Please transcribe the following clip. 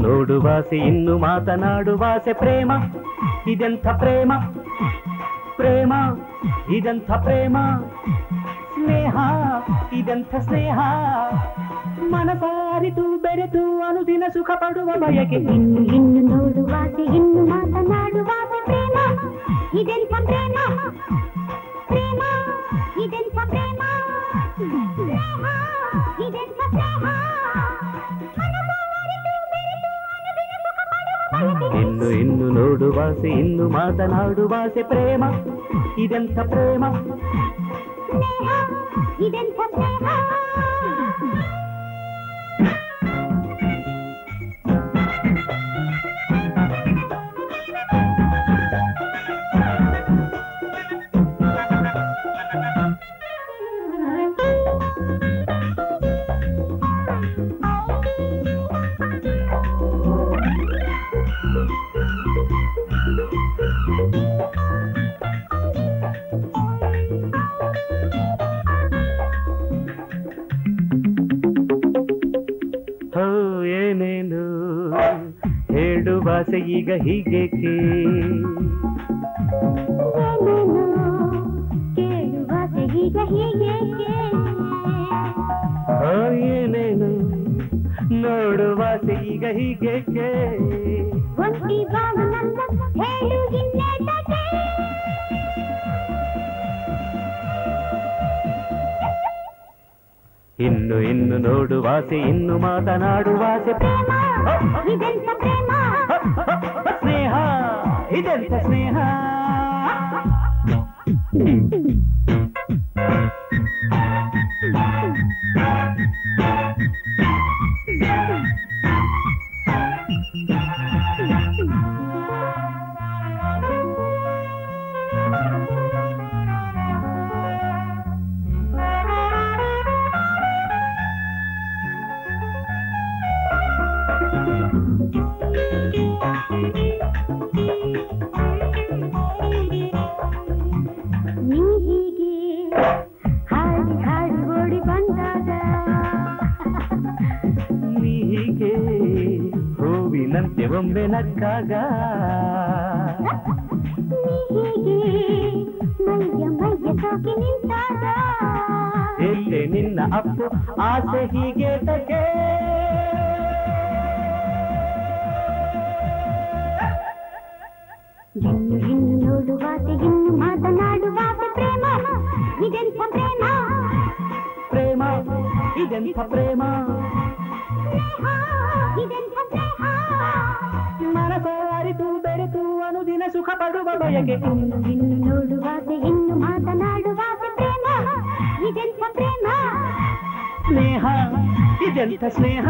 ನೋಡುವಾಸೆ ಇನ್ನು ಮಾತನಾಡುವಾಸೆ ಪ್ರೇಮ ಇದೆಂಥ ಪ್ರೇಮ ಪ್ರೇಮ ಇದೆಂಥ ಪ್ರೇಮ ಸ್ನೇಹ ಇದೆಂಥ ಸ್ನೇಹ ಮನಸಾರಿತು ಬೆರೆತು ಅನುದಿನ ಸುಖ ಪಡುವ ಬಯಕೆ ಇನ್ನು ಇನ್ನು ನೋಡುವಾಸೆ ಇನ್ನು ಮಾತನಾಡುವಾಸೆ ಪ್ರೇಮ ಇದೆಂಥ ಪ್ರೇಮ ಪ್ರೇಮ ಇದೆಂಥ ಪ್ರೇಮ ಸ್ನೇಹ ಇದೆಂಥ ಸ್ನೇಹ ಇನ್ನು ಇನ್ನು ನೋಡುವಾಸೆ ಇನ್ನು ಮಾತನಾಡುವಾಸೆ ಪ್ರೇಮ ಇದೆಂಥ ಪ್ರೇಮ ಸ್ನೇಹ ಇದೆಂಥ ಸ್ನೇಹ ಏನೇನು ಹೇಳುವಾಸೆ ಈಗ ಹೀಗೇಕೆ ಕೇಳುವಾಸೆ ಈಗ ಹೀಗೇಕೆ ಏನೇನು ನೋಡುವಾಸೆ ಈಗ ಹೀಗೇಕೆ ಒಂಟಿ ಬಾವನಲ್ಲ ಹೇಳು ಇನ್ನೇತಕ್ಕೆ ಇನ್ನು ಇನ್ನು ನೋಡುವಾಸೆ ಇನ್ನು ಮಾತನಾಡುವಾಸೆ ಪ್ರೇಮ ಇದೆಂಥ ಪ್ರೇಮ ಸ್ನೇಹ ಇದೆಂಥ ಸ್ನೇಹ ನೀ ಹೀಗೆ ಹಾಡಿ ಹಾಡಿ ಓಡಿ ಬಂದಾಗ ನೀ ಹೀಗೆ ಹೂವಿನಂತೆ ಒಮ್ಮೆ ನಕ್ಕಾಗ ನೀ ಹೀಗೆ ಮೈಯ ಮೈಯ ತಾಕಿ ನಿಂತಾಗ ಎಲ್ಲೆ ನಿನ್ನ ಅಪ್ಪು ಆಸೆ ಹೀಗೆ ತಗೆ ಇನ್ನು ಇನ್ನು ನೋಡುವಾಸೆ ಇನ್ನು ಮಾತನಾಡುವಾಸೆ ಪ್ರೇಮ ಇದೆಂಥ ಪ್ರೇಮ ಪ್ರೇಮ ಇದೆಂಥ ಪ್ರೇಮ ಸ್ನೇಹ ಇದೆಂಥ ಸ್ನೇಹ ಮನಸಾರಿತು ಬೆರೆತು ಅನುದಿನ ಸುಖ ಪಡುವ ಬಯಕೆ ಇನ್ನು ಇನ್ನು ನೋಡುವಾಸೆ ಇನ್ನು ಮಾತನಾಡುವಾಸೆ ಪ್ರೇಮ ಇದೆಂಥ ಪ್ರೇಮ ಸ್ನೇಹ ಇದೆಂಥ ಸ್ನೇಹ